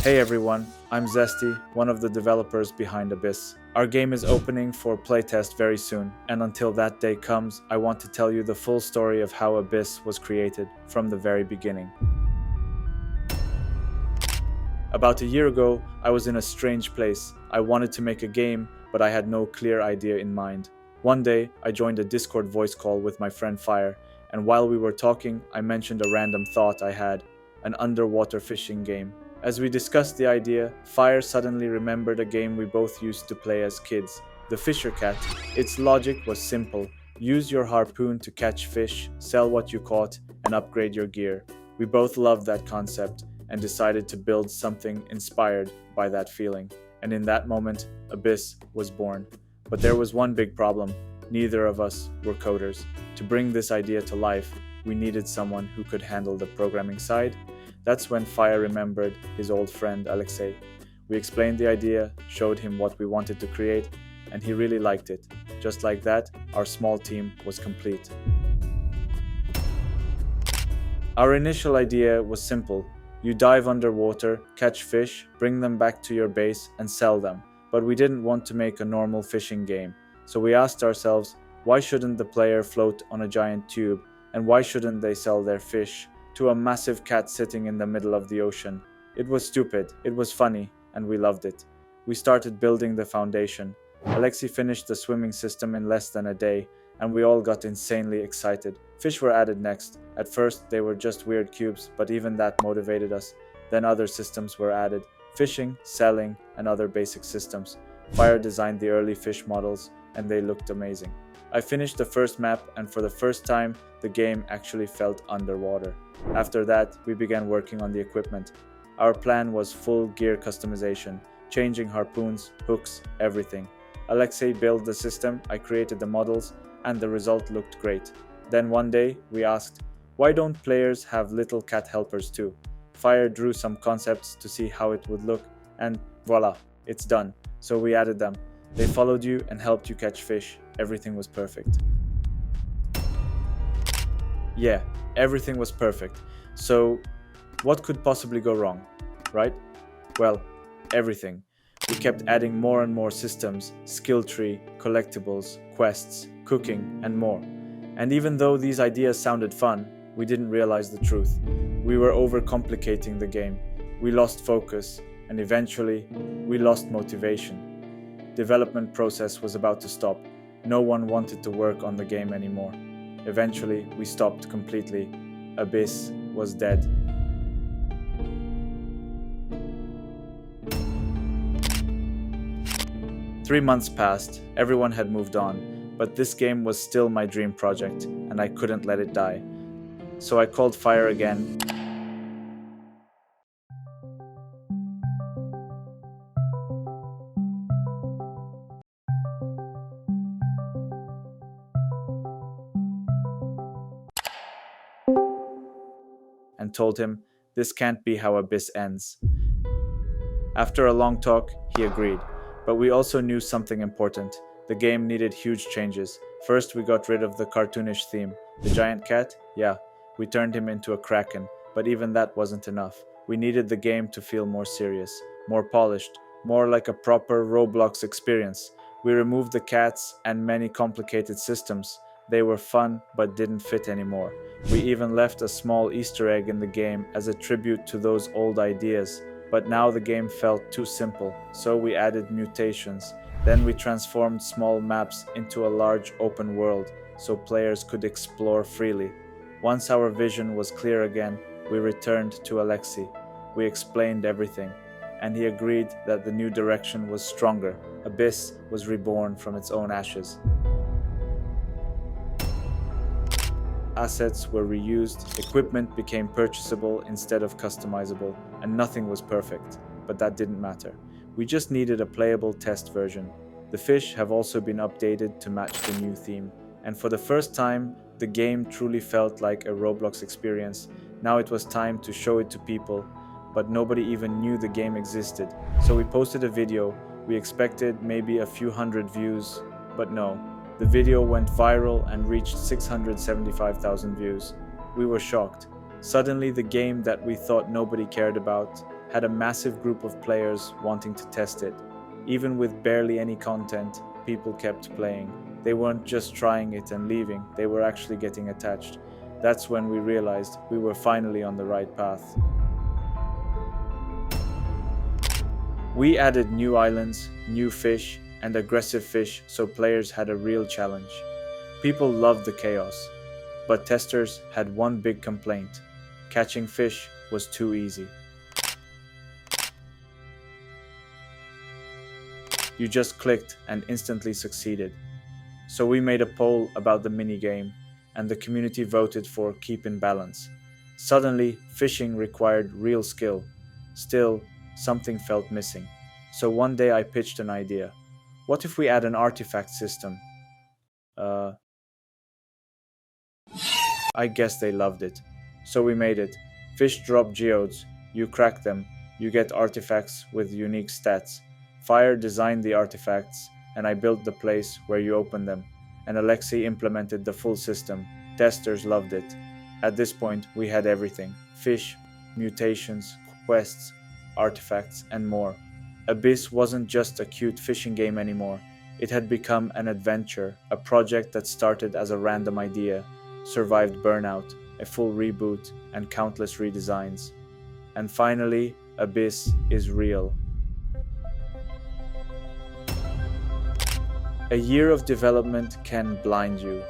Hey everyone, I'm Zestie, one of the developers behind Abyss. Our game is opening for playtest very soon, and until that day comes, I want to tell you the full story of how Abyss was created from the very beginning. About a year ago, I was in a strange place. I wanted to make a game, but I had no clear idea in mind. One day, I joined a Discord voice call with my friend Fire, and while we were talking, I mentioned a random thought I had, an underwater fishing game. As we discussed the idea, Fire suddenly remembered a game we both used to play as kids, the Fisher Cat. Its logic was simple. Use your harpoon to catch fish, sell what you caught, and upgrade your gear. We both loved that concept and decided to build something inspired by that feeling. And in that moment, Abyss was born. But there was one big problem. Neither of us were coders. To bring this idea to life, we needed someone who could handle the programming side. That's when Fire remembered his old friend Alexei. We explained the idea, showed him what we wanted to create, and he really liked it. Just like that, our small team was complete. Our initial idea was simple. You dive underwater, catch fish, bring them back to your base, and sell them. But we didn't want to make a normal fishing game. So we asked ourselves, why shouldn't the player float on a giant tube? And why shouldn't they sell their fish to a massive cat sitting in the middle of the ocean? It was stupid, it was funny, and we loved it. We started building the foundation. Alexei finished the swimming system in less than a day, and we all got insanely excited. Fish were added next. At first, they were just weird cubes, but even that motivated us. Then other systems were added. Fishing, selling, and other basic systems. Fire designed the early fish models, and they looked amazing. I finished the first map, and for the first time, the game actually felt underwater. After that, we began working on the equipment. Our plan was full gear customization, changing harpoons, hooks, everything. Alexei built the system, I created the models, and the result looked great. Then one day, we asked, why don't players have little cat helpers too? Fire drew some concepts to see how it would look, and voila, it's done. So we added them. They followed you and helped you catch fish. Everything was perfect. Yeah, everything was perfect. So, what could possibly go wrong, right? Well, everything. We kept adding more and more systems, skill tree, collectibles, quests, cooking, and more. And even though these ideas sounded fun, we didn't realize the truth. We were overcomplicating the game. We lost focus, and eventually, we lost motivation. Development process was about to stop. No one wanted to work on the game anymore. Eventually, we stopped completely. Abyss was dead. Three months passed, everyone had moved on, but this game was still my dream project, and I couldn't let it die. So I called Fire again. And told him, this can't be how Abyss ends. After a long talk, he agreed. But we also knew something important. The game needed huge changes. First, we got rid of the cartoonish theme. The giant cat? Yeah, we turned him into a kraken. But even that wasn't enough. We needed the game to feel more serious, more polished, more like a proper ROBLOX experience. We removed the cats and many complicated systems. They were fun, but didn't fit anymore. We even left a small Easter egg in the game as a tribute to those old ideas. But now the game felt too simple, so we added mutations. Then we transformed small maps into a large open world, so players could explore freely. Once our vision was clear again, we returned to Alexei. We explained everything, and he agreed that the new direction was stronger. Abyss was reborn from its own ashes. Assets were reused, equipment became purchasable instead of customizable, and nothing was perfect. But that didn't matter. We just needed a playable test version. The fish have also been updated to match the new theme. And for the first time, the game truly felt like a ROBLOX experience. Now it was time to show it to people, but nobody even knew the game existed. So we posted a video. We expected maybe a few hundred views, but no. The video went viral and reached 675,000 views. We were shocked. Suddenly, the game that we thought nobody cared about had a massive group of players wanting to test it. Even with barely any content, people kept playing. They weren't just trying it and leaving, they were actually getting attached. That's when we realized we were finally on the right path. We added new islands, new fish, and aggressive fish so players had a real challenge. People loved the chaos, but testers had one big complaint: catching fish was too easy. You just clicked and instantly succeeded. So we made a poll about the minigame, and the community voted for keep in balance. Suddenly, fishing required real skill. Still, something felt missing. So one day I pitched an idea. What if we add an artifact system? Uh, I guess they loved it. So we made it. Fish drop geodes. You crack them. You get artifacts with unique stats. Fire designed the artifacts, and I built the place where you open them. And Alexei implemented the full system. Testers loved it. At this point, we had everything: fish, mutations, quests, artifacts, and more. Abyss wasn't just a cute fishing game anymore. It had become an adventure, a project that started as a random idea, survived burnout, a full reboot, and countless redesigns. And finally, Abyss is real. A year of development can blind you.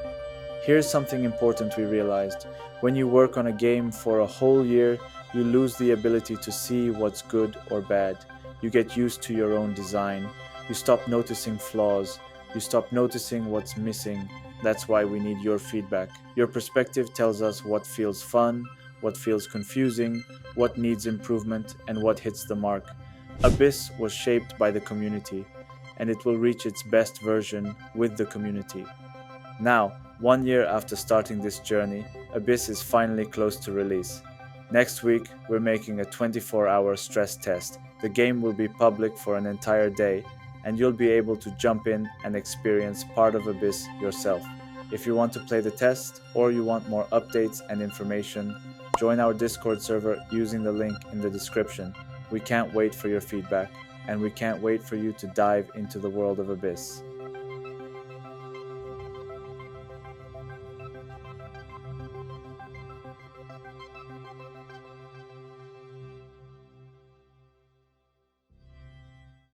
Here's something important we realized. When you work on a game for a whole year, you lose the ability to see what's good or bad. You get used to your own design. You stop noticing flaws. You stop noticing what's missing. That's why we need your feedback. Your perspective tells us what feels fun, what feels confusing, what needs improvement, and what hits the mark. Abyss was shaped by the community, and it will reach its best version with the community. Now, 1 year after starting this journey, Abyss is finally close to release. Next week, we're making a 24-hour stress test. The game will be public for an entire day, and you'll be able to jump in and experience part of Abyss yourself. If you want to play the test, or you want more updates and information, join our Discord server using the link in the description. We can't wait for your feedback, and we can't wait for you to dive into the world of Abyss.